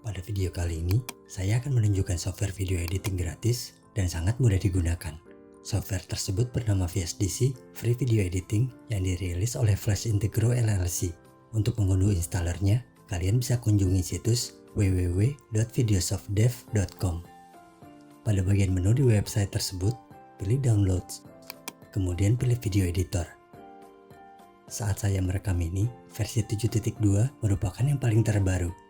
Pada video kali ini, saya akan menunjukkan software video editing gratis dan sangat mudah digunakan. Software tersebut bernama VSDC Free Video Editing yang dirilis oleh Flash Integro LLC. Untuk mengunduh installernya, kalian bisa kunjungi situs www.videosoftdev.com. Pada bagian menu di website tersebut, pilih Downloads, kemudian pilih Video Editor. Saat saya merekam ini, versi 7.2 merupakan yang paling terbaru.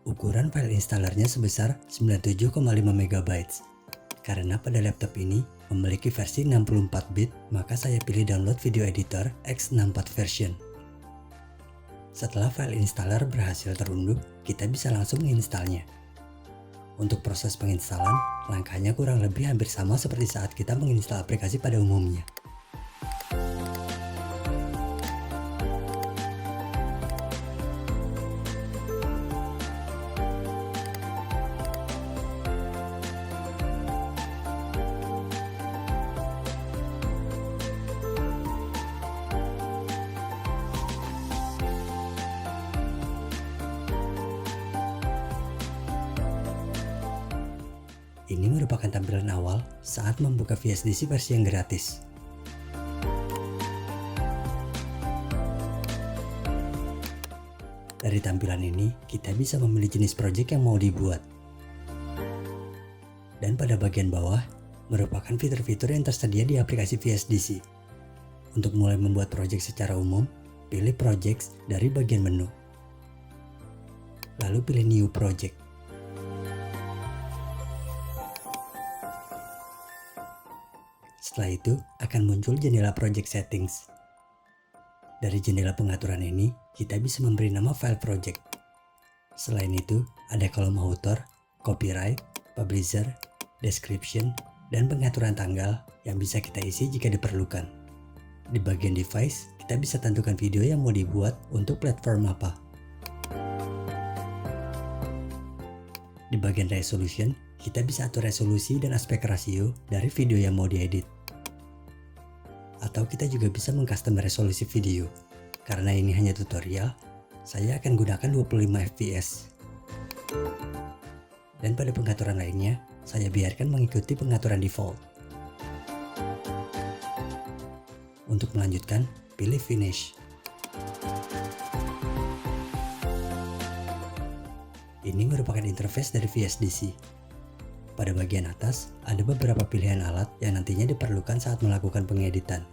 Ukuran file installernya sebesar 97,5 MB. Karena pada laptop ini memiliki versi 64 bit, maka saya pilih download video editor X64 version. Setelah file installer berhasil terunduh, kita bisa langsung menginstalnya. Untuk proses penginstalan, langkahnya kurang lebih hampir sama seperti saat kita menginstal aplikasi pada umumnya. Ini merupakan tampilan awal saat membuka VSDC versi yang gratis. Dari tampilan ini, kita bisa memilih jenis project yang mau dibuat. Dan pada bagian bawah, merupakan fitur-fitur yang tersedia di aplikasi VSDC. Untuk mulai membuat project secara umum, pilih Projects dari bagian menu. Lalu pilih New Project. Setelah itu, akan muncul jendela Project Settings. Dari jendela pengaturan ini, kita bisa memberi nama file project. Selain itu, ada kolom author, copyright, publisher, description, dan pengaturan tanggal yang bisa kita isi jika diperlukan. Di bagian device, kita bisa tentukan video yang mau dibuat untuk platform apa. Di bagian resolution, kita bisa atur resolusi dan aspek rasio dari video yang mau diedit. Atau kita juga bisa mengcustom resolusi video. Karena ini hanya tutorial, saya akan gunakan 25 fps. Dan pada pengaturan lainnya, saya biarkan mengikuti pengaturan default. Untuk melanjutkan, pilih Finish. Ini merupakan interface dari VSDC. Pada bagian atas, ada beberapa pilihan alat yang nantinya diperlukan saat melakukan pengeditan.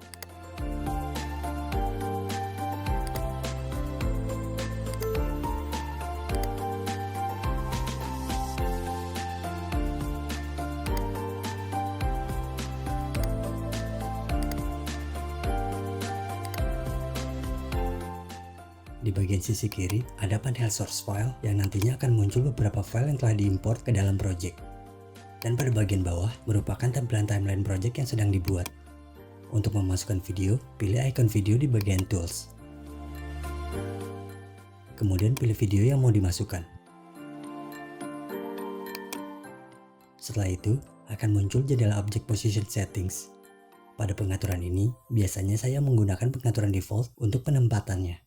Di bagian sisi kiri, ada panel source file yang nantinya akan muncul beberapa file yang telah diimport ke dalam project. Dan pada bagian bawah merupakan tampilan timeline project yang sedang dibuat. Untuk memasukkan video, pilih icon video di bagian tools. Kemudian pilih video yang mau dimasukkan. Setelah itu, akan muncul jendela object position settings. Pada pengaturan ini, biasanya saya menggunakan pengaturan default untuk penempatannya.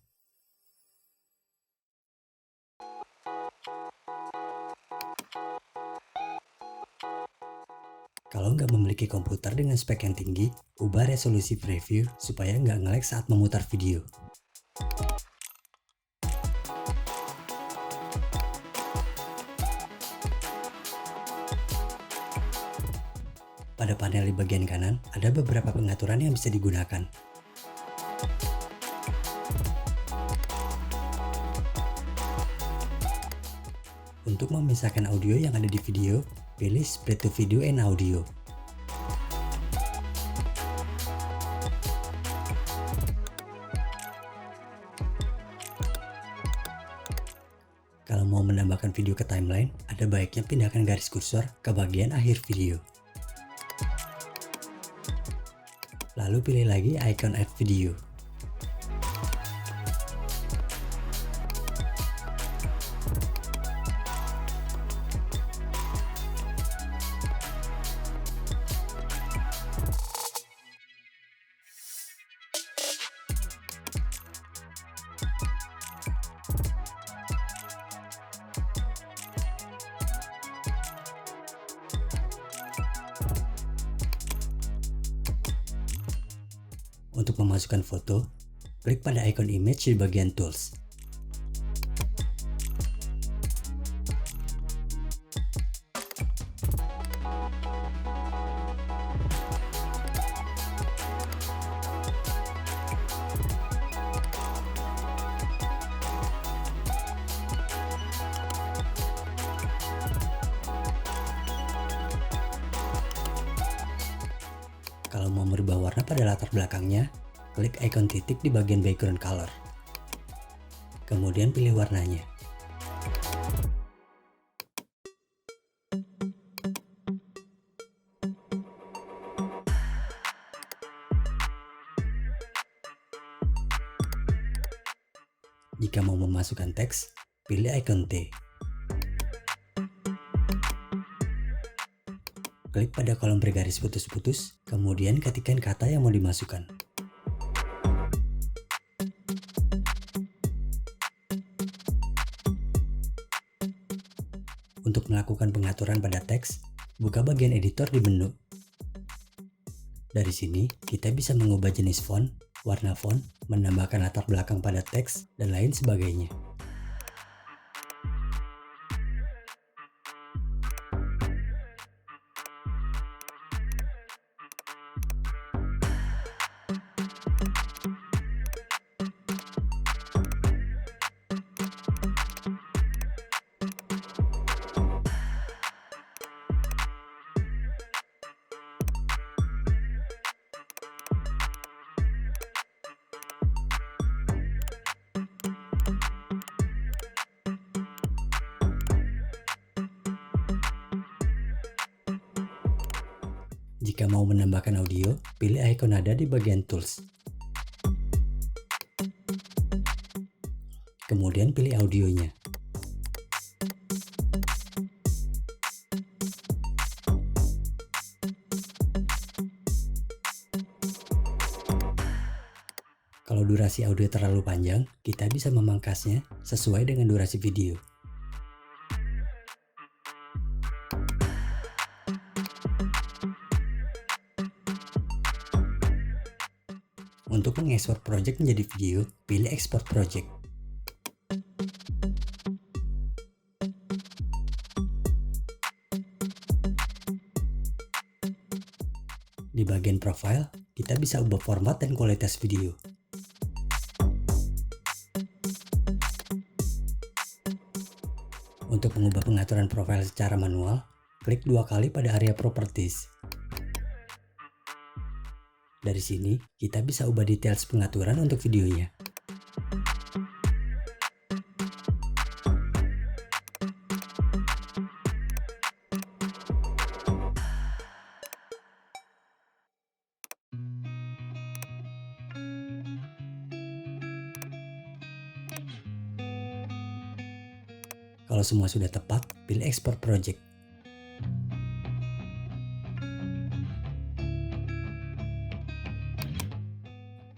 Kalau nggak memiliki komputer dengan spek yang tinggi, ubah resolusi preview supaya nggak nge-lag saat memutar video. Pada panel di bagian kanan, ada beberapa pengaturan yang bisa digunakan. Untuk memisahkan audio yang ada di video, pilih Split to Video and Audio. Kalau mau menambahkan video ke timeline, ada baiknya pindahkan garis kursor ke bagian akhir video. Lalu pilih lagi icon Add Video. Untuk memasukkan foto, klik pada ikon image di bagian tools. Kalau mau merubah warna pada latar belakangnya, klik ikon titik di bagian background color. Kemudian pilih warnanya. Jika mau memasukkan teks, pilih ikon T. Klik pada kolom bergaris putus-putus, kemudian ketikkan kata yang mau dimasukkan. Untuk melakukan pengaturan pada teks, buka bagian editor di menu. Dari sini, kita bisa mengubah jenis font, warna font, menambahkan latar belakang pada teks, dan lain sebagainya. Jika mau menambahkan audio, pilih ikon nada di bagian tools. Kemudian pilih audionya. Kalau durasi audio terlalu panjang, kita bisa memangkasnya sesuai dengan durasi video. Untuk mengekspor project menjadi video, pilih Export Project. Di bagian Profile, kita bisa ubah format dan kualitas video. Untuk mengubah pengaturan profile secara manual, klik 2 kali pada area Properties. Dari sini, kita bisa ubah details pengaturan untuk videonya. Kalau semua sudah tepat, pilih Export Project.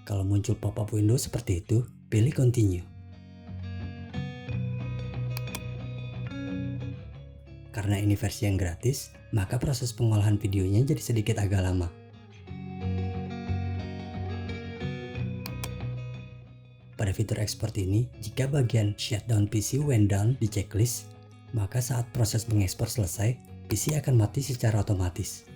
Kalau muncul pop-up window seperti itu, pilih Continue. Karena ini versi yang gratis, maka proses pengolahan videonya jadi sedikit agak lama. Pada fitur export ini, jika bagian Shutdown PC when done di checklist, maka saat proses mengekspor selesai, PC akan mati secara otomatis.